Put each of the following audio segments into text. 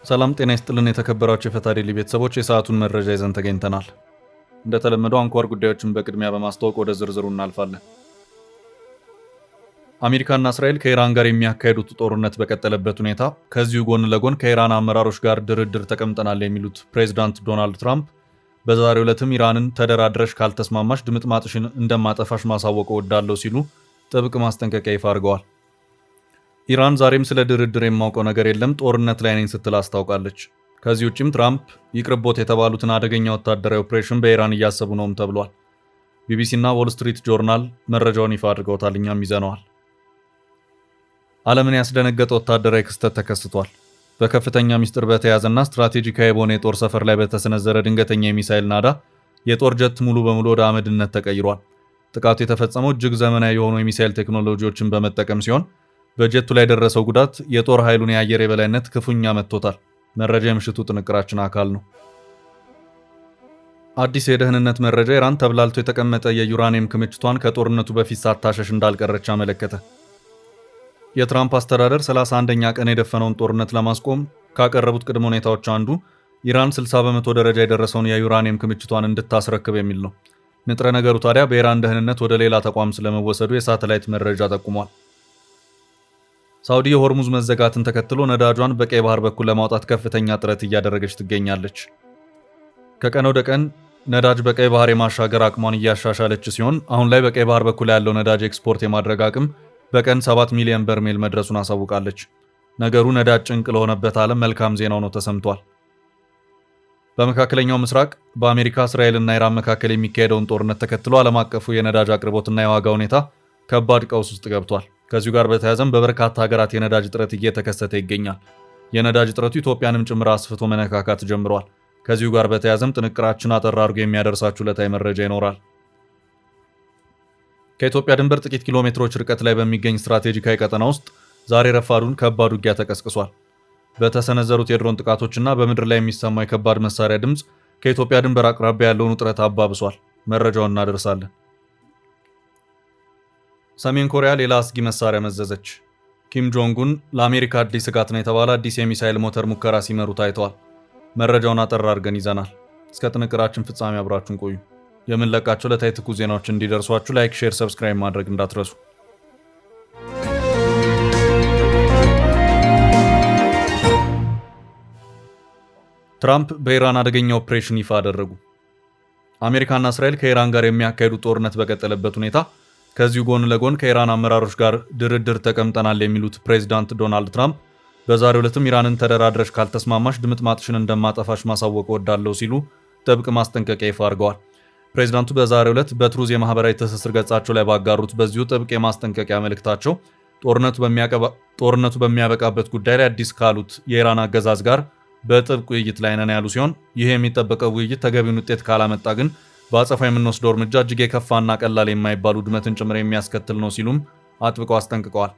ሰላም ጤና ይስጥልን የተከበራችሁ የፈታ ዴይሊ ቤተሰቦች የሰዓቱን መረጃ ይዘን ተገኝተናል። እንደተለመደው አንኳር ጉዳዮችን በቅድሚያ በማስተዋወቅ ወደ ዝርዝሩ እናልፋለን። አሜሪካና እስራኤል ከኢራን ጋር የሚያካሂዱት ጦርነት በቀጠለበት ሁኔታ ከዚሁ ጎን ለጎን ከኢራን አመራሮች ጋር ድርድር ተቀምጠናል የሚሉት ፕሬዝዳንት ዶናልድ ትራምፕ በዛሬው ዕለትም ኢራንን ተደራድረሽ ካልተስማማሽ ድምጥማጥሽን እንደማጠፋሽ ማሳወቅ እወዳለሁ ሲሉ ጥብቅ ማስጠንቀቂያ ይፋ አድርገዋል። ኢራን ዛሬም ስለ ድርድር የማውቀው ነገር የለም ጦርነት ላይ ነኝ ስትል አስታውቃለች። ከዚህ ውጭም ትራምፕ ይቅርቦት የተባሉትን አደገኛ ወታደራዊ ኦፕሬሽን በኢራን እያሰቡ ነውም ተብሏል። ቢቢሲና ዎል ስትሪት ጆርናል መረጃውን ይፋ አድርገውታል፣ እኛም ይዘነዋል። ዓለምን ያስደነገጠ ወታደራዊ ክስተት ተከስቷል። በከፍተኛ ሚስጥር በተያዘና ስትራቴጂካዊ በሆነ የጦር ሰፈር ላይ በተሰነዘረ ድንገተኛ የሚሳኤል ናዳ የጦር ጀት ሙሉ በሙሉ ወደ አመድነት ተቀይሯል። ጥቃቱ የተፈጸመው እጅግ ዘመናዊ የሆኑ የሚሳኤል ቴክኖሎጂዎችን በመጠቀም ሲሆን በጀቱ ላይ የደረሰው ጉዳት የጦር ኃይሉን የአየር የበላይነት ክፉኛ መጥቶታል። መረጃ የምሽቱ ጥንቅራችን አካል ነው። አዲስ የደህንነት መረጃ ኢራን ተብላልቶ የተቀመጠ የዩራኒየም ክምችቷን ከጦርነቱ በፊት ሳታሸሽ እንዳልቀረች አመለከተ። የትራምፕ አስተዳደር 31ኛ ቀን የደፈነውን ጦርነት ለማስቆም ካቀረቡት ቅድመ ሁኔታዎች አንዱ ኢራን 60 በመቶ ደረጃ የደረሰውን የዩራኒየም ክምችቷን እንድታስረክብ የሚል ነው። ንጥረ ነገሩ ታዲያ በኢራን ደህንነት ወደ ሌላ ተቋም ስለመወሰዱ የሳተላይት መረጃ ጠቁሟል። ሳውዲ የሆርሙዝ መዘጋትን ተከትሎ ነዳጇን በቀይ ባህር በኩል ለማውጣት ከፍተኛ ጥረት እያደረገች ትገኛለች። ከቀን ወደ ቀን ነዳጅ በቀይ ባህር የማሻገር አቅሟን እያሻሻለች ሲሆን አሁን ላይ በቀይ ባህር በኩል ያለው ነዳጅ ኤክስፖርት የማድረግ አቅም በቀን 7 ሚሊዮን በርሜል መድረሱን አሳውቃለች። ነገሩ ነዳጅ ጭንቅ ለሆነበት ዓለም መልካም ዜናው ነው ተሰምቷል። በመካከለኛው ምስራቅ በአሜሪካ እስራኤልና ኢራን መካከል የሚካሄደውን ጦርነት ተከትሎ ዓለም አቀፉ የነዳጅ አቅርቦትና የዋጋ ሁኔታ ከባድ ቀውስ ውስጥ ገብቷል። ከዚሁ ጋር በተያያዘም በበርካታ ሀገራት የነዳጅ እጥረት እየተከሰተ ይገኛል። የነዳጅ እጥረቱ ኢትዮጵያንም ጭምር አስፍቶ መነካካት ጀምሯል። ከዚሁ ጋር በተያያዘም ጥንቅራችን አጠር አድርጎ የሚያደርሳችሁ ዕለታዊ መረጃ ይኖራል። ከኢትዮጵያ ድንበር ጥቂት ኪሎ ሜትሮች ርቀት ላይ በሚገኝ ስትራቴጂካዊ ቀጠና ውስጥ ዛሬ ረፋዱን ከባድ ውጊያ ተቀስቅሷል። በተሰነዘሩት የድሮን ጥቃቶችና በምድር ላይ የሚሰማው የከባድ መሳሪያ ድምፅ ከኢትዮጵያ ድንበር አቅራቢያ ያለውን ውጥረት አባብሷል። መረጃውን እናደርሳለን። ሰሜን ኮሪያ ሌላ አስጊ መሳሪያ መዘዘች። ኪም ጆንጉን ለአሜሪካ አዲስ ስጋት ነው የተባለ አዲስ የሚሳኤል ሞተር ሙከራ ሲመሩ ታይተዋል። መረጃውን አጠር አድርገን ይዘናል። እስከ ጥንቅራችን ፍጻሜ አብራችሁን ቆዩ። የምንለቃቸው ዕለታዊ ትኩስ ዜናዎች እንዲደርሷችሁ ላይክ፣ ሼር፣ ሰብስክራይብ ማድረግ እንዳትረሱ። ትራምፕ በኢራን አደገኛ ኦፕሬሽን ይፋ አደረጉ። አሜሪካና እስራኤል ከኢራን ጋር የሚያካሂዱት ጦርነት በቀጠለበት ሁኔታ ከዚሁ ጎን ለጎን ከኢራን አመራሮች ጋር ድርድር ተቀምጠናል የሚሉት ፕሬዝዳንት ዶናልድ ትራምፕ በዛሬው ዕለትም ኢራንን ተደራድረሽ ካልተስማማሽ ድምጥማጥሽን እንደማጠፋሽ ማሳወቅ እወዳለሁ ሲሉ ጥብቅ ማስጠንቀቂያ ይፋ አድርገዋል። ፕሬዝዳንቱ በዛሬው ዕለት በትሩዝ የማህበራዊ ትስስር ገጻቸው ላይ ባጋሩት በዚሁ ጥብቅ የማስጠንቀቂያ መልእክታቸው ጦርነቱ በሚያበቃበት ጉዳይ ላይ አዲስ ካሉት የኢራን አገዛዝ ጋር በጥብቅ ውይይት ላይ ነን ያሉ ሲሆን ይህ የሚጠበቀው ውይይት ተገቢውን ውጤት ካላመጣ ግን በአጸፋ የምንወስደው እርምጃ እጅግ የከፋና ቀላል የማይባሉ ውድመትን ጭምር የሚያስከትል ነው ሲሉም አጥብቀው አስጠንቅቀዋል።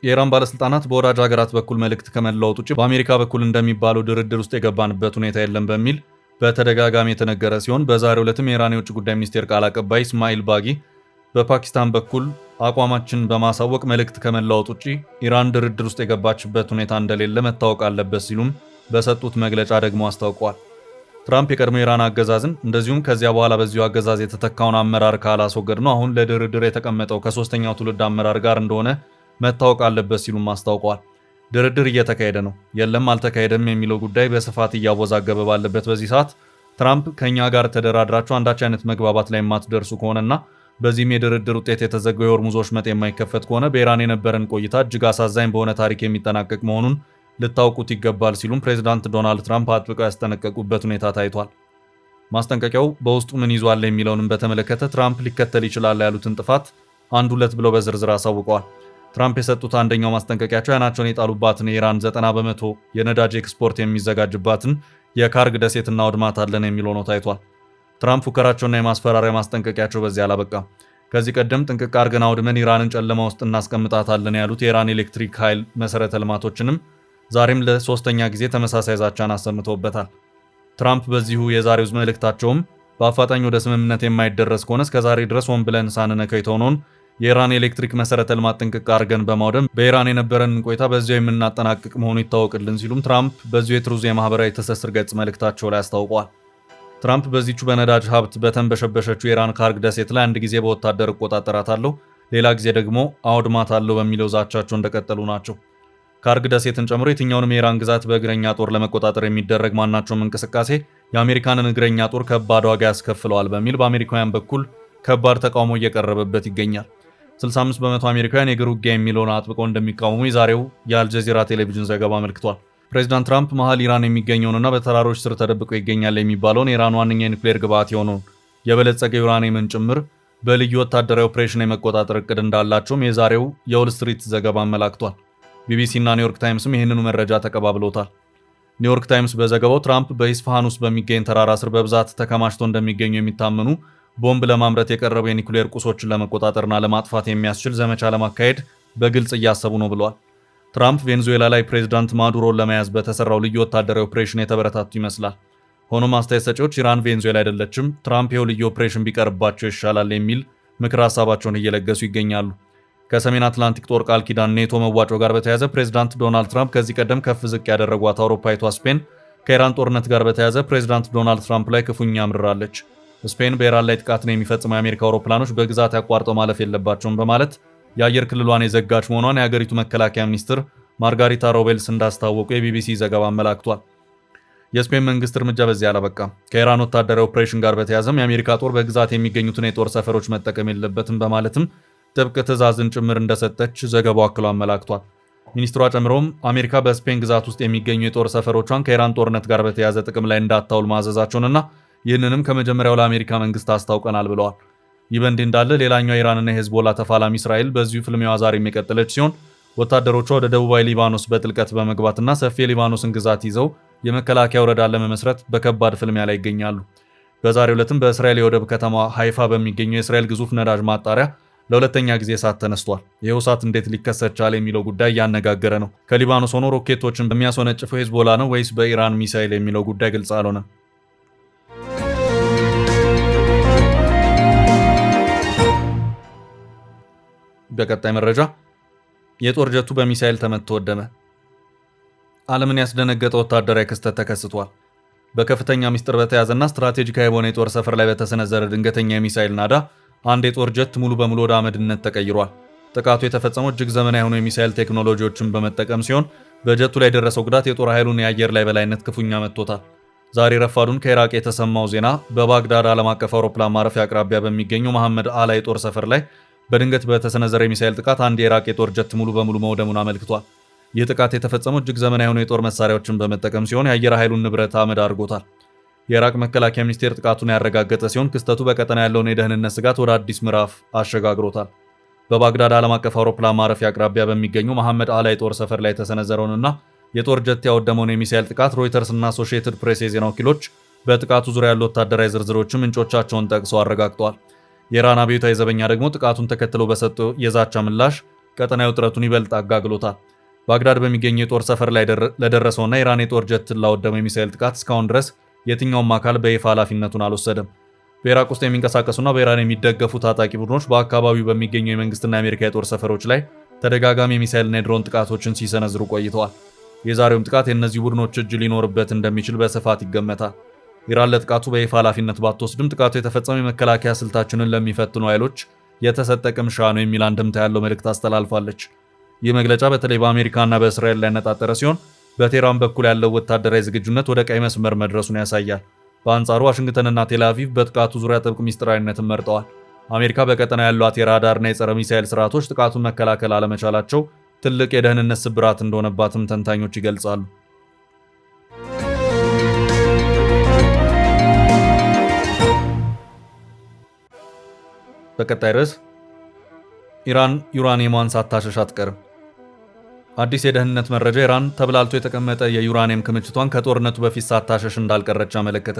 የኢራን ባለስልጣናት በወዳጅ ሀገራት በኩል መልእክት ከመለዋወጥ ውጭ በአሜሪካ በኩል እንደሚባለው ድርድር ውስጥ የገባንበት ሁኔታ የለም በሚል በተደጋጋሚ የተነገረ ሲሆን በዛሬው ዕለትም የኢራን የውጭ ጉዳይ ሚኒስቴር ቃል አቀባይ እስማኤል ባጊ በፓኪስታን በኩል አቋማችን በማሳወቅ መልእክት ከመለዋወጥ ውጭ ኢራን ድርድር ውስጥ የገባችበት ሁኔታ እንደሌለ መታወቅ አለበት ሲሉም በሰጡት መግለጫ ደግሞ አስታውቀዋል። ትራምፕ የቀድሞ ኢራን አገዛዝን እንደዚሁም ከዚያ በኋላ በዚሁ አገዛዝ የተተካውን አመራር ካላስወገድ ነው አሁን ለድርድር የተቀመጠው ከሶስተኛው ትውልድ አመራር ጋር እንደሆነ መታወቅ አለበት ሲሉም አስታውቀዋል። ድርድር እየተካሄደ ነው፣ የለም አልተካሄደም የሚለው ጉዳይ በስፋት እያወዛገበ ባለበት በዚህ ሰዓት ትራምፕ ከኛ ጋር ተደራድራችሁ አንዳች አይነት መግባባት ላይ የማትደርሱ ከሆነና በዚህም የድርድር ውጤት የተዘጋው የሆርሙዝ ወሽመጥ የማይከፈት ከሆነ በኢራን የነበረን ቆይታ እጅግ አሳዛኝ በሆነ ታሪክ የሚጠናቀቅ መሆኑን ልታውቁት ይገባል ሲሉም ፕሬዝዳንት ዶናልድ ትራምፕ አጥብቀው ያስጠነቀቁበት ሁኔታ ታይቷል። ማስጠንቀቂያው በውስጡ ምን ይዟል የሚለውንም በተመለከተ ትራምፕ ሊከተል ይችላል ያሉትን ጥፋት አንድ ሁለት ብለው በዝርዝር አሳውቀዋል። ትራምፕ የሰጡት አንደኛው ማስጠንቀቂያቸው አይናቸውን የጣሉባትን የኢራን 90 በመቶ የነዳጅ ኤክስፖርት የሚዘጋጅባትን የካርግ ደሴት እናወድማታለን የሚለው ነው ታይቷል። ትራምፕ ፉከራቸውና የማስፈራሪያ ማስጠንቀቂያቸው በዚህ አላበቃም። ከዚህ ቀደም ጥንቅቅ አድርገን አውድመን ኢራንን ጨለማ ውስጥ እናስቀምጣታለን ያሉት የኢራን ኤሌክትሪክ ኃይል መሰረተ ልማቶችንም ዛሬም ለሶስተኛ ጊዜ ተመሳሳይ ዛቻን አሰምተውበታል። ትራምፕ በዚሁ የዛሬው መልእክታቸውም በአፋጣኝ ወደ ስምምነት የማይደረስ ከሆነ እስከዛሬ ድረስ ሆን ብለን ሳንነካው የተሆነውን የኢራን የኤሌክትሪክ መሰረተ ልማት ጥንቅቅ አድርገን በማውደም በኢራን የነበረንን ቆይታ በዚያው የምናጠናቅቅ መሆኑ ይታወቅልን ሲሉም ትራምፕ በዚሁ የትሩዝ የማህበራዊ ትስስር ገጽ መልእክታቸው ላይ አስታውቀዋል። ትራምፕ በዚቹ በነዳጅ ሀብት በተንበሸበሸችው የኢራን ካርግ ደሴት ላይ አንድ ጊዜ በወታደር እቆጣጠራታለሁ፣ ሌላ ጊዜ ደግሞ አውድማታለሁ በሚለው ዛቻቸው እንደቀጠሉ ናቸው። ካርግ ደሴትን ጨምሮ የትኛውንም የኢራን ግዛት በእግረኛ ጦር ለመቆጣጠር የሚደረግ ማናቸውም እንቅስቃሴ የአሜሪካንን እግረኛ ጦር ከባድ ዋጋ ያስከፍለዋል በሚል በአሜሪካውያን በኩል ከባድ ተቃውሞ እየቀረበበት ይገኛል። 65 በመቶ አሜሪካውያን የእግር ውጊያ የሚለውን አጥብቀው እንደሚቃወሙ የዛሬው የአልጀዚራ ቴሌቪዥን ዘገባ አመልክቷል። ፕሬዚዳንት ትራምፕ መሃል ኢራን የሚገኘውንና በተራሮች ስር ተደብቆ ይገኛል የሚባለውን የኢራን ዋነኛ የኒውክሌር ግብዓት የሆነውን የበለጸገ ዩራኒየምን ጭምር በልዩ ወታደራዊ ኦፕሬሽን የመቆጣጠር እቅድ እንዳላቸውም የዛሬው የዎል ስትሪት ዘገባ አመላክቷል። ቢቢሲ እና ኒውዮርክ ታይምስም ይህንኑ መረጃ ተቀባብለውታል። ኒውዮርክ ታይምስ በዘገባው ትራምፕ በኢስፋሃን ውስጥ በሚገኝ ተራራ ስር በብዛት ተከማችተው እንደሚገኙ የሚታመኑ ቦምብ ለማምረት የቀረቡ የኒውክሌር ቁሶችን ለመቆጣጠርና ለማጥፋት የሚያስችል ዘመቻ ለማካሄድ በግልጽ እያሰቡ ነው ብለዋል። ትራምፕ ቬኔዙዌላ ላይ ፕሬዚዳንት ማዱሮን ለመያዝ በተሰራው ልዩ ወታደራዊ ኦፕሬሽን የተበረታቱ ይመስላል። ሆኖም አስተያየት ሰጪዎች ኢራን ቬኔዙዌላ አይደለችም፣ ትራምፕ ይኸው ልዩ ኦፕሬሽን ቢቀርባቸው ይሻላል የሚል ምክር ሀሳባቸውን እየለገሱ ይገኛሉ። ከሰሜን አትላንቲክ ጦር ቃል ኪዳን ኔቶ መዋጮ ጋር በተያያዘ ፕሬዚዳንት ዶናልድ ትራምፕ ከዚህ ቀደም ከፍ ዝቅ ያደረጓት አውሮፓዊቷ ስፔን ከኢራን ጦርነት ጋር በተያያዘ ፕሬዚዳንት ዶናልድ ትራምፕ ላይ ክፉኛ አምርራለች። ስፔን በኢራን ላይ ጥቃትን የሚፈጽሙ የአሜሪካ አውሮፕላኖች በግዛት ያቋርጠው ማለፍ የለባቸውም በማለት የአየር ክልሏን የዘጋች መሆኗን የሀገሪቱ መከላከያ ሚኒስትር ማርጋሪታ ሮቤልስ እንዳስታወቁ የቢቢሲ ዘገባ አመላክቷል። የስፔን መንግስት እርምጃ በዚህ አላበቃም። ከኢራን ወታደራዊ ኦፕሬሽን ጋር በተያያዘም የአሜሪካ ጦር በግዛት የሚገኙትን የጦር ሰፈሮች መጠቀም የለበትም በማለትም ጥብቅ ትዕዛዝን ጭምር እንደሰጠች ዘገባው አክሎ አመላክቷል። ሚኒስትሯ ጨምሮም አሜሪካ በስፔን ግዛት ውስጥ የሚገኙ የጦር ሰፈሮቿን ከኢራን ጦርነት ጋር በተያያዘ ጥቅም ላይ እንዳታውል ማዘዛቸውንና ይህንንም ከመጀመሪያው ለአሜሪካ መንግስት አስታውቀናል ብለዋል። ይህ በእንዲህ እንዳለ ሌላኛው ኢራንና የሄዝቦላ ተፋላሚ እስራኤል በዚሁ ፍልሚያዋ ዛሬም የቀጠለች ሲሆን ወታደሮቿ ወደ ደቡባዊ ሊባኖስ በጥልቀት በመግባትና ሰፊ የሊባኖስን ግዛት ይዘው የመከላከያ ወረዳን ለመመስረት በከባድ ፍልሚያ ላይ ይገኛሉ። በዛሬው ዕለትም በእስራኤል የወደብ ከተማ ሃይፋ በሚገኘው የእስራኤል ግዙፍ ነዳጅ ማጣሪያ ለሁለተኛ ጊዜ እሳት ተነስቷል። ይኸው እሳት እንዴት ሊከሰት ቻለ የሚለው ጉዳይ እያነጋገረ ነው። ከሊባኖስ ሆኖ ሮኬቶችን በሚያስወነጭፈው ሄዝቦላ ነው ወይስ በኢራን ሚሳይል የሚለው ጉዳይ ግልጽ አልሆነም። በቀጣይ መረጃ የጦር ጀቱ በሚሳይል ተመትቶ ወደመ። ዓለምን ያስደነገጠ ወታደራዊ ክስተት ተከስቷል። በከፍተኛ ሚስጥር በተያዘና ስትራቴጂካዊ በሆነ የጦር ሰፈር ላይ በተሰነዘረ ድንገተኛ የሚሳይል ናዳ አንድ የጦር ጀት ሙሉ በሙሉ ወደ አመድነት ተቀይሯል። ጥቃቱ የተፈጸመው እጅግ ዘመናዊ የሆኑ የሚሳይል ቴክኖሎጂዎችን በመጠቀም ሲሆን በጀቱ ላይ የደረሰው ጉዳት የጦር ኃይሉን የአየር ላይ በላይነት ክፉኛ መጥቶታል። ዛሬ ረፋዱን ከኢራቅ የተሰማው ዜና በባግዳድ ዓለም አቀፍ አውሮፕላን ማረፊያ አቅራቢያ በሚገኘው መሐመድ አላ የጦር ሰፈር ላይ በድንገት በተሰነዘረ የሚሳይል ጥቃት አንድ የኢራቅ የጦር ጀት ሙሉ በሙሉ መውደሙን አመልክቷል። ይህ ጥቃት የተፈጸመው እጅግ ዘመናዊ የሆኑ የጦር መሳሪያዎችን በመጠቀም ሲሆን የአየር ኃይሉን ንብረት አመድ አድርጎታል። የኢራቅ መከላከያ ሚኒስቴር ጥቃቱን ያረጋገጠ ሲሆን ክስተቱ በቀጠና ያለውን የደህንነት ስጋት ወደ አዲስ ምዕራፍ አሸጋግሮታል። በባግዳድ ዓለም አቀፍ አውሮፕላን ማረፊያ አቅራቢያ በሚገኘው መሐመድ አላ የጦር ሰፈር ላይ የተሰነዘረውንና የጦር ጀት ያወደመውን የሚሳይል ጥቃት ሮይተርስ እና አሶሺየትድ ፕሬስ የዜና ወኪሎች በጥቃቱ ዙሪያ ያሉ ወታደራዊ ዝርዝሮችም ምንጮቻቸውን ጠቅሰው አረጋግጠዋል። የኢራን አብዮታዊ ዘበኛ ደግሞ ጥቃቱን ተከትሎ በሰጠው የዛቻ ምላሽ ቀጠናዊ ውጥረቱን ይበልጥ አጋግሎታል። ባግዳድ በሚገኘው የጦር ሰፈር ላይ ለደረሰውና ኢራን የጦር ጀት ላወደመው የሚሳይል ጥቃት እስካሁን ድረስ የትኛውም አካል በይፋ ኃላፊነቱን አልወሰደም። በኢራቅ ውስጥ የሚንቀሳቀሱና በኢራን የሚደገፉ ታጣቂ ቡድኖች በአካባቢው በሚገኙ የመንግስትና የአሜሪካ የጦር ሰፈሮች ላይ ተደጋጋሚ የሚሳይልና የድሮን ጥቃቶችን ሲሰነዝሩ ቆይተዋል። የዛሬውም ጥቃት የእነዚህ ቡድኖች እጅ ሊኖርበት እንደሚችል በስፋት ይገመታል። ኢራን ለጥቃቱ በይፋ ኃላፊነት ባትወስድም ጥቃቱ የተፈጸመው የመከላከያ ስልታችንን ለሚፈትኑ ኃይሎች የተሰጠ ቅምሻ ነው የሚል አንድምታ ያለው መልእክት አስተላልፋለች። ይህ መግለጫ በተለይ በአሜሪካና በእስራኤል ላይ ያነጣጠረ ሲሆን በቴህራን በኩል ያለው ወታደራዊ ዝግጁነት ወደ ቀይ መስመር መድረሱን ያሳያል። በአንጻሩ ዋሽንግተንና ቴል አቪቭ በጥቃቱ ዙሪያ ጥብቅ ሚስጥራዊነትን መርጠዋል። አሜሪካ በቀጠና ያሏት የራዳርና የጸረ ሚሳኤል ስርዓቶች ጥቃቱን መከላከል አለመቻላቸው ትልቅ የደህንነት ስብራት እንደሆነባትም ተንታኞች ይገልጻሉ። በቀጣይ ርዕስ ኢራን ዩራኒየሟን ሳታሸሽ አትቀርም። አዲስ የደህንነት መረጃ ኢራን ተብላልቶ የተቀመጠ የዩራኒየም ክምችቷን ከጦርነቱ በፊት ሳታሸሽ እንዳልቀረች አመለከተ።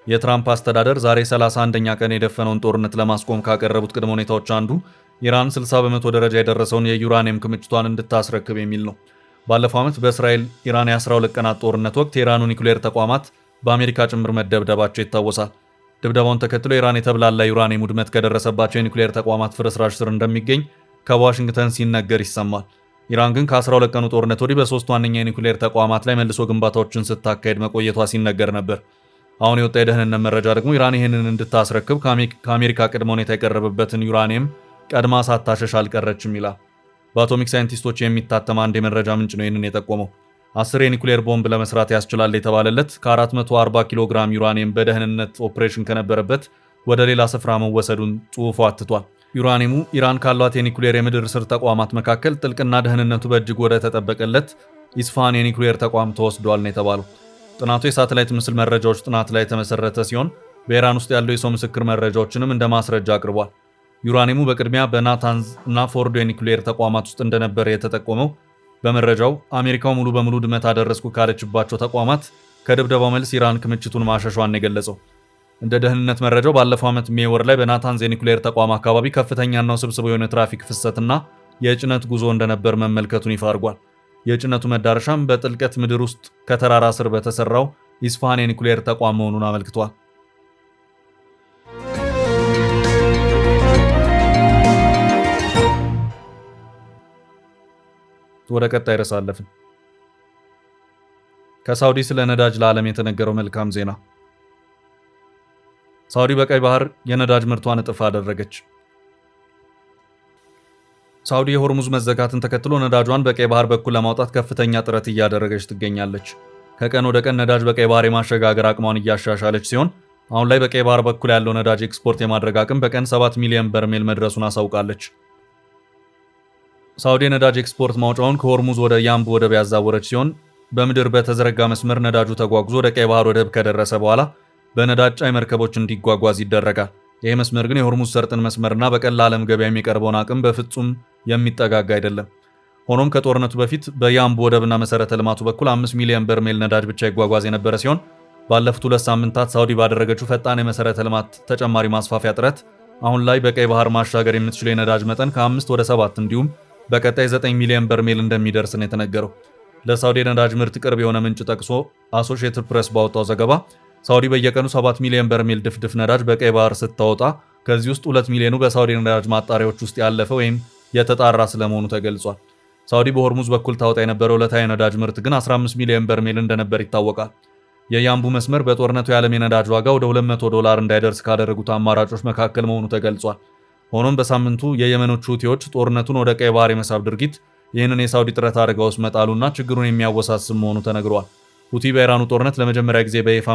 የትራምፕ አስተዳደር ዛሬ 31ኛ ቀን የደፈነውን ጦርነት ለማስቆም ካቀረቡት ቅድመ ሁኔታዎች አንዱ ኢራን 60 በመቶ ደረጃ የደረሰውን የዩራኒየም ክምችቷን እንድታስረክብ የሚል ነው። ባለፈው ዓመት በእስራኤል ኢራን የ12 ቀናት ጦርነት ወቅት የኢራኑ ኒውክሌር ተቋማት በአሜሪካ ጭምር መደብደባቸው ይታወሳል። ድብደባውን ተከትሎ ኢራን የተብላላ ዩራኒየም ውድመት ከደረሰባቸው የኒውክሌር ተቋማት ፍርስራሽ ስር እንደሚገኝ ከዋሽንግተን ሲነገር ይሰማል። ኢራን ግን ከ12 ቀኑ ጦርነት ወዲህ በሶስት ዋነኛ የኒውክሌር ተቋማት ላይ መልሶ ግንባታዎችን ስታካሄድ መቆየቷ ሲነገር ነበር። አሁን የወጣ የደህንነት መረጃ ደግሞ ኢራን ይህንን እንድታስረክብ ከአሜሪካ ቅድመ ሁኔታ የቀረበበትን ዩራኒየም ቀድማ ሳታሸሽ አልቀረችም ይላል። በአቶሚክ ሳይንቲስቶች የሚታተም አንድ የመረጃ ምንጭ ነው ይህንን የጠቆመው። 10 የኒውክሌር ቦምብ ለመስራት ያስችላል የተባለለት ከ440 ኪሎ ግራም ዩራኒየም በደህንነት ኦፕሬሽን ከነበረበት ወደ ሌላ ስፍራ መወሰዱን ጽሑፉ አትቷል። ዩራኒየሙ ኢራን ካሏት የኒውክሌር የምድር ስር ተቋማት መካከል ጥልቅና ደህንነቱ በእጅግ ወደ ተጠበቀለት ኢስፋሃን የኒውክሌር ተቋም ተወስዷል ነው የተባለው። ጥናቱ የሳተላይት ምስል መረጃዎች ጥናት ላይ የተመሰረተ ሲሆን በኢራን ውስጥ ያለው የሰው ምስክር መረጃዎችንም እንደ ማስረጃ አቅርቧል። ዩራኒየሙ በቅድሚያ በናታንዝ እና ፎርዶ የኒውክሌር ተቋማት ውስጥ እንደነበረ የተጠቆመው በመረጃው አሜሪካው ሙሉ በሙሉ ውድመት አደረስኩ ካለችባቸው ተቋማት ከድብደባው መልስ ኢራን ክምችቱን ማሸሿን የገለጸው። እንደ ደህንነት መረጃው ባለፈው ዓመት ሜይ ወር ላይ በናታንዝ የኒውክሌር ተቋም አካባቢ ከፍተኛና ውስብስብ የሆነ ትራፊክ ፍሰትና የጭነት ጉዞ እንደነበር መመልከቱን ይፋ አድርጓል። የጭነቱ መዳረሻም በጥልቀት ምድር ውስጥ ከተራራ ስር በተሰራው ኢስፋሃን የኒውክሌር ተቋም መሆኑን አመልክቷል። ወደ ቀጣይ ርዕስ አለፍን። ከሳውዲ ስለ ነዳጅ ለዓለም የተነገረው መልካም ዜና። ሳውዲ በቀይ ባህር የነዳጅ ምርቷን እጥፍ አደረገች። ሳውዲ የሆርሙዝ መዘጋትን ተከትሎ ነዳጇን በቀይ ባህር በኩል ለማውጣት ከፍተኛ ጥረት እያደረገች ትገኛለች። ከቀን ወደ ቀን ነዳጅ በቀይ ባህር የማሸጋገር አቅሟን እያሻሻለች ሲሆን አሁን ላይ በቀይ ባህር በኩል ያለው ነዳጅ ኤክስፖርት የማድረግ አቅም በቀን 7 ሚሊዮን በርሜል መድረሱን አሳውቃለች። ሳውዲ የነዳጅ ኤክስፖርት ማውጫውን ከሆርሙዝ ወደ ያምቡ ወደብ ያዛወረች ሲሆን በምድር በተዘረጋ መስመር ነዳጁ ተጓጉዞ ወደ ቀይ ባህር ወደብ ከደረሰ በኋላ በነዳጅ ጫኝ መርከቦች እንዲጓጓዝ ይደረጋል። ይህ መስመር ግን የሆርሙዝ ሰርጥን መስመርና በቀን ለዓለም ገበያ የሚቀርበውን አቅም በፍጹም የሚጠጋጋ አይደለም። ሆኖም ከጦርነቱ በፊት በያምቡ ወደብና መሰረተ ልማቱ በኩል 5 ሚሊዮን በርሜል ነዳጅ ብቻ ይጓጓዝ የነበረ ሲሆን ባለፉት 2 ሳምንታት ሳውዲ ባደረገችው ፈጣን የመሰረተ ልማት ተጨማሪ ማስፋፊያ ጥረት አሁን ላይ በቀይ ባህር ማሻገር የምትችለው የነዳጅ መጠን ከ5 ወደ 7 እንዲሁም በቀጣይ 9 ሚሊዮን በርሜል እንደሚደርስ ነው የተነገረው። ለሳውዲ ነዳጅ ምርት ቅርብ የሆነ ምንጭ ጠቅሶ አሶሺየትድ ፕሬስ ባወጣው ዘገባ ሳውዲ በየቀኑ 7 ሚሊዮን በርሜል ድፍድፍ ነዳጅ በቀይ ባህር ስታወጣ ከዚህ ውስጥ 2 ሚሊዮኑ በሳውዲ ነዳጅ ማጣሪያዎች ውስጥ ያለፈ ወይም የተጣራ ስለመሆኑ ተገልጿል። ሳውዲ በሆርሙዝ በኩል ታወጣ የነበረው ዕለታዊ ነዳጅ ምርት ግን 15 ሚሊዮን በርሜል እንደነበር ይታወቃል። የያምቡ መስመር በጦርነቱ የዓለም የነዳጅ ዋጋ ወደ $200 እንዳይደርስ ካደረጉት አማራጮች መካከል መሆኑ ተገልጿል። ሆኖም በሳምንቱ የየመኖቹ ሁቲዎች ጦርነቱን ወደ ቀይ ባህር የመሳብ ድርጊት ይህንን የሳውዲ ጥረት አደጋ ውስጥ መጣሉና ችግሩን የሚያወሳስብ መሆኑ ተነግሯል። ሁቲ በኢራኑ ጦርነት ለመጀመሪያ ጊዜ በይፋ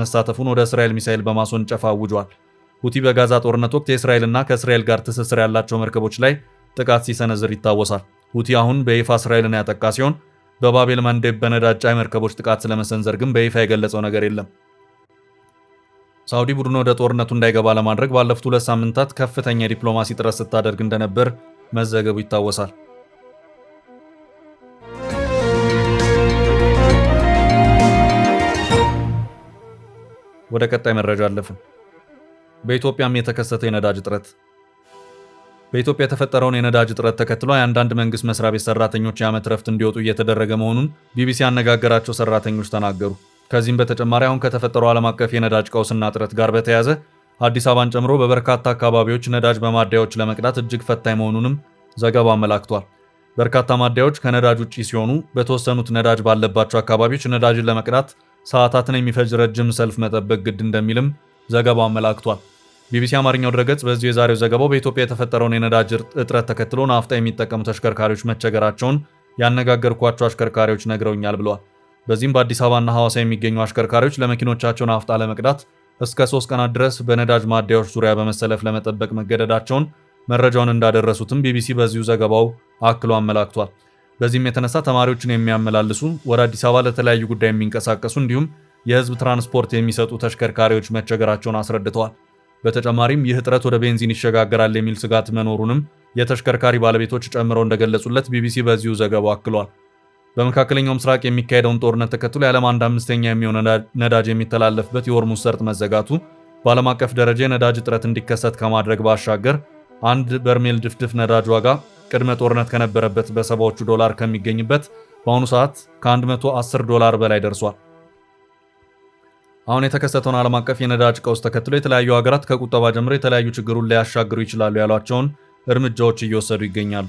መሳተፉን ወደ እስራኤል ሚሳኤል በማስወንጨፍ አውጇል። ሁቲ በጋዛ ጦርነት ወቅት የእስራኤልና ከእስራኤል ጋር ትስስር ያላቸው መርከቦች ላይ ጥቃት ሲሰነዝር ይታወሳል። ሁቲ አሁን በይፋ እስራኤልን ያጠቃ ሲሆን በባቤል መንዴብ በነዳጅ ጫኝ መርከቦች ጥቃት ስለመሰንዘር ግን በይፋ የገለጸው ነገር የለም። ሳውዲ ቡድኑ ወደ ጦርነቱ እንዳይገባ ለማድረግ ባለፉት 2 ሳምንታት ከፍተኛ የዲፕሎማሲ ጥረት ስታደርግ እንደነበር መዘገቡ ይታወሳል። ወደ ቀጣይ መረጃ አለፍን። በኢትዮጵያም የተከሰተ የነዳጅ እጥረት። በኢትዮጵያ የተፈጠረውን የነዳጅ እጥረት ተከትሎ የአንዳንድ መንግስት መስሪያ ቤት ሰራተኞች የዓመት ረፍት እንዲወጡ እየተደረገ መሆኑን ቢቢሲ ያነጋገራቸው ሰራተኞች ተናገሩ። ከዚህም በተጨማሪ አሁን ከተፈጠረው ዓለም አቀፍ የነዳጅ ቀውስና እጥረት ጋር በተያያዘ አዲስ አበባን ጨምሮ በበርካታ አካባቢዎች ነዳጅ በማደያዎች ለመቅዳት እጅግ ፈታኝ መሆኑንም ዘገባው አመላክቷል። በርካታ ማደያዎች ከነዳጅ ውጪ ሲሆኑ በተወሰኑት ነዳጅ ባለባቸው አካባቢዎች ነዳጅን ለመቅዳት ሰዓታትን የሚፈጅ ረጅም ሰልፍ መጠበቅ ግድ እንደሚልም ዘገባው አመላክቷል። ቢቢሲ አማርኛው ድረገጽ በዚሁ የዛሬው ዘገባው በኢትዮጵያ የተፈጠረውን የነዳጅ እጥረት ተከትሎ ናፍጣ የሚጠቀሙ ተሽከርካሪዎች መቸገራቸውን ያነጋገርኳቸው አሽከርካሪዎች ነግረውኛል ብለዋል። በዚህም በአዲስ አበባና ሐዋሳ የሚገኙ አሽከርካሪዎች ለመኪኖቻቸው ናፍጣ ለመቅዳት እስከ 3 ቀናት ድረስ በነዳጅ ማደያዎች ዙሪያ በመሰለፍ ለመጠበቅ መገደዳቸውን መረጃውን እንዳደረሱትም ቢቢሲ በዚሁ ዘገባው አክሎ አመላክቷል። በዚህም የተነሳ ተማሪዎችን የሚያመላልሱ ወደ አዲስ አበባ ለተለያዩ ጉዳይ የሚንቀሳቀሱ እንዲሁም የህዝብ ትራንስፖርት የሚሰጡ ተሽከርካሪዎች መቸገራቸውን አስረድተዋል። በተጨማሪም ይህ እጥረት ወደ ቤንዚን ይሸጋገራል የሚል ስጋት መኖሩንም የተሽከርካሪ ባለቤቶች ጨምረው እንደገለጹለት ቢቢሲ በዚሁ ዘገባው አክሏል። በመካከለኛው ምስራቅ የሚካሄደውን ጦርነት ተከትሎ የዓለም 1/5 የሚሆን ነዳጅ የሚተላለፍበት የሆርሙዝ ሰርጥ መዘጋቱ በዓለም አቀፍ ደረጃ የነዳጅ እጥረት እንዲከሰት ከማድረግ ባሻገር አንድ በርሜል ድፍድፍ ነዳጅ ዋጋ ቅድመ ጦርነት ከነበረበት በሰባዎቹ ዶላር ከሚገኝበት በአሁኑ ሰዓት ከ$110 በላይ ደርሷል። አሁን የተከሰተውን ዓለም አቀፍ የነዳጅ ቀውስ ተከትሎ የተለያዩ ሀገራት ከቁጠባ ጀምሮ የተለያዩ ችግሩን ሊያሻግሩ ይችላሉ ያሏቸውን እርምጃዎች እየወሰዱ ይገኛሉ።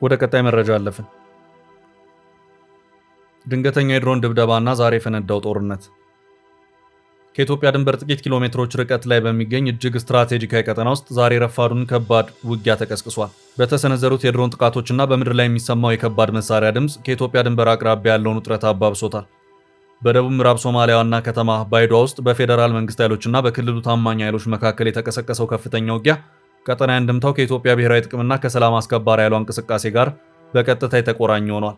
ወደ ቀጣይ መረጃ አለፍን። ድንገተኛ የድሮን ድብደባና ዛሬ የፈነዳው ጦርነት። ከኢትዮጵያ ድንበር ጥቂት ኪሎ ሜትሮች ርቀት ላይ በሚገኝ እጅግ ስትራቴጂካዊ ቀጠና ውስጥ ዛሬ ረፋዱን ከባድ ውጊያ ተቀስቅሷል። በተሰነዘሩት የድሮን ጥቃቶችና በምድር ላይ የሚሰማው የከባድ መሳሪያ ድምፅ ከኢትዮጵያ ድንበር አቅራቢያ ያለውን ውጥረት አባብሶታል። በደቡብ ምዕራብ ሶማሊያ ዋና ከተማ ባይዷ ውስጥ በፌዴራል መንግስት ኃይሎችና በክልሉ ታማኝ ኃይሎች መካከል የተቀሰቀሰው ከፍተኛ ውጊያ ቀጠና እንድምታው ከኢትዮጵያ ብሔራዊ ጥቅምና ከሰላም አስከባሪ ኃይሏ እንቅስቃሴ ጋር በቀጥታ የተቆራኘ ሆኗል።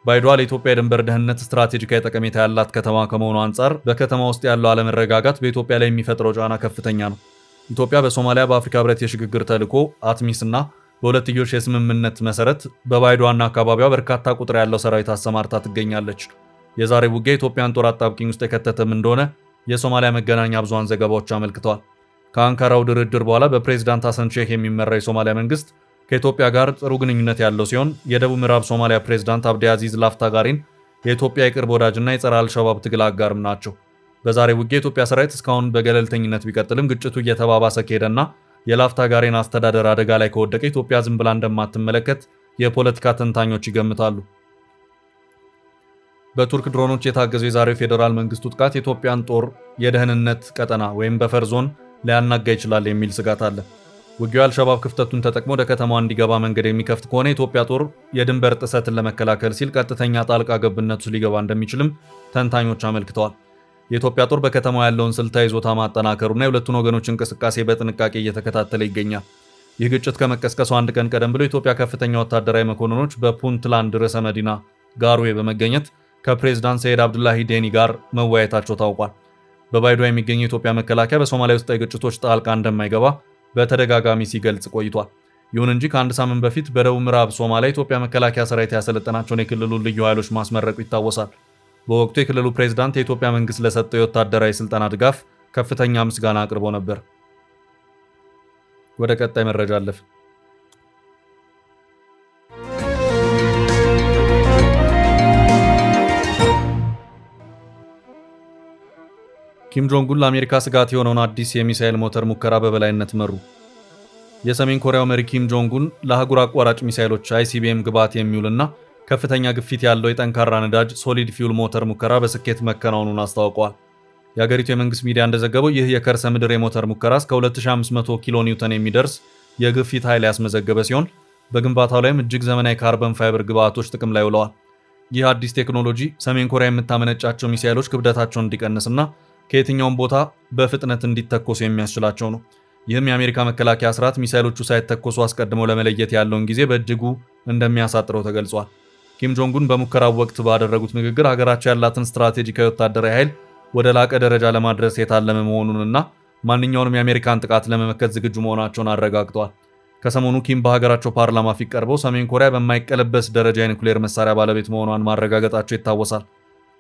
ባይዷ ለኢትዮጵያ የድንበር ደህንነት ስትራቴጂካዊ ጠቀሜታ ያላት ከተማ ከመሆኑ አንጻር በከተማ ውስጥ ያለው አለመረጋጋት በኢትዮጵያ ላይ የሚፈጥረው ጫና ከፍተኛ ነው። ኢትዮጵያ በሶማሊያ በአፍሪካ ህብረት የሽግግር ተልዕኮ አትሚስና በሁለትዮሽ የስምምነት መሰረት በባይዷና አካባቢዋ በርካታ ቁጥር ያለው ሰራዊት አሰማርታ ትገኛለች። የዛሬ ውጊያ ኢትዮጵያን ጦር አጣብቂኝ ውስጥ የከተተም እንደሆነ የሶማሊያ መገናኛ ብዙሃን ዘገባዎች አመልክተዋል። ከአንካራው ድርድር በኋላ በፕሬዝዳንት ሐሰን ሼህ የሚመራው የሶማሊያ መንግስት ከኢትዮጵያ ጋር ጥሩ ግንኙነት ያለው ሲሆን የደቡብ ምዕራብ ሶማሊያ ፕሬዝዳንት አብዲ አዚዝ ላፍታጋሪን የኢትዮጵያ የቅርብ ወዳጅና የጸረ አልሸባብ ትግል አጋርም ናቸው። በዛሬ ውጊያ የኢትዮጵያ ሰራዊት እስካሁን በገለልተኝነት ቢቀጥልም ግጭቱ እየተባባሰ ከሄደና የላፍታጋሪን አስተዳደር አደጋ ላይ ከወደቀ ኢትዮጵያ ዝም ብላ እንደማትመለከት የፖለቲካ ተንታኞች ይገምታሉ። በቱርክ ድሮኖች የታገዘው የዛሬው ፌዴራል መንግስቱ ጥቃት የኢትዮጵያን ጦር የደህንነት ቀጠና ወይም በፈር ዞን ሊያናጋ ይችላል የሚል ስጋት አለ። ውጊያው አልሸባብ ክፍተቱን ተጠቅሞ ወደ ከተማዋ እንዲገባ መንገድ የሚከፍት ከሆነ የኢትዮጵያ ጦር የድንበር ጥሰትን ለመከላከል ሲል ቀጥተኛ ጣልቃ ገብነቱ ሊገባ እንደሚችልም ተንታኞች አመልክተዋል። የኢትዮጵያ ጦር በከተማው ያለውን ስልታዊ ይዞታ ማጠናከሩና የሁለቱን ወገኖች እንቅስቃሴ በጥንቃቄ እየተከታተለ ይገኛል። ይህ ግጭት ከመቀስቀሱ አንድ ቀን ቀደም ብሎ የኢትዮጵያ ከፍተኛ ወታደራዊ መኮንኖች በፑንትላንድ ርዕሰ መዲና ጋሮዌ በመገኘት ከፕሬዝዳንት ሰይድ አብዱላሂ ዴኒ ጋር መወያየታቸው ታውቋል። በባይዷ የሚገኘው የኢትዮጵያ መከላከያ በሶማሊያ ውስጥ ግጭቶች ጣልቃ እንደማይገባ በተደጋጋሚ ሲገልጽ ቆይቷል። ይሁን እንጂ ከአንድ ሳምንት በፊት በደቡብ ምዕራብ ሶማሊያ የኢትዮጵያ መከላከያ ሰራዊት ያሰለጠናቸውን የክልሉ ልዩ ኃይሎች ማስመረቁ ይታወሳል። በወቅቱ የክልሉ ፕሬዝዳንት የኢትዮጵያ መንግስት ለሰጠው የወታደራዊ ስልጠና ድጋፍ ከፍተኛ ምስጋና አቅርቦ ነበር። ወደ ቀጣይ መረጃ አለፍ። ኪም ጆንግ ኡን ለአሜሪካ ስጋት የሆነውን አዲስ የሚሳኤል ሞተር ሙከራ በበላይነት መሩ። የሰሜን ኮሪያው መሪ ኪም ጆንግ ኡን ለአህጉር አቋራጭ ሚሳኤሎች አይሲቢኤም ግብዓት የሚውልና ከፍተኛ ግፊት ያለው የጠንካራ ነዳጅ ሶሊድ ፊውል ሞተር ሙከራ በስኬት መከናወኑን አስታውቀዋል። የአገሪቱ የመንግስት ሚዲያ እንደዘገበው ይህ የከርሰ ምድር የሞተር ሙከራ እስከ 2500 ኪሎ ኒውተን የሚደርስ የግፊት ኃይል ያስመዘገበ ሲሆን በግንባታው ላይም እጅግ ዘመናዊ ካርበን ፋይበር ግብዓቶች ጥቅም ላይ ውለዋል። ይህ አዲስ ቴክኖሎጂ ሰሜን ኮሪያ የምታመነጫቸው ሚሳኤሎች ክብደታቸውን እንዲቀንስና ከየትኛውም ቦታ በፍጥነት እንዲተኮሱ የሚያስችላቸው ነው። ይህም የአሜሪካ መከላከያ ስርዓት ሚሳኤሎቹ ሳይተኮሱ አስቀድመው ለመለየት ያለውን ጊዜ በእጅጉ እንደሚያሳጥረው ተገልጿል። ኪም ጆንግ ኡን በሙከራው ወቅት ባደረጉት ንግግር ሀገራቸው ያላትን ስትራቴጂካዊ ወታደራዊ ኃይል ወደ ላቀ ደረጃ ለማድረስ የታለመ መሆኑንና ማንኛውንም የአሜሪካን ጥቃት ለመመከት ዝግጁ መሆናቸውን አረጋግጠዋል። ከሰሞኑ ኪም በሀገራቸው ፓርላማ ፊት ቀርበው ሰሜን ኮሪያ በማይቀለበስ ደረጃ የኒውክሌር መሳሪያ ባለቤት መሆኗን ማረጋገጣቸው ይታወሳል።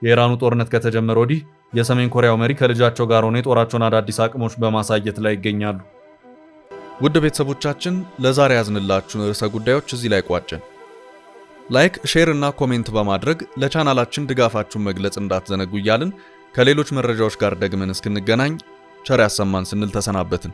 የኢራኑ ጦርነት ከተጀመረ ወዲህ የሰሜን ኮሪያው መሪ ከልጃቸው ጋር ሆነው የጦራቸውን አዳዲስ አቅሞች በማሳየት ላይ ይገኛሉ። ውድ ቤተሰቦቻችን ለዛሬ ያዝንላችሁ ርዕሰ ጉዳዮች እዚህ ላይ ቋጨን። ላይክ፣ ሼር እና ኮሜንት በማድረግ ለቻናላችን ድጋፋችሁን መግለጽ እንዳትዘነጉ እያልን ከሌሎች መረጃዎች ጋር ደግመን እስክንገናኝ ቸር ያሰማን ስንል ተሰናበትን።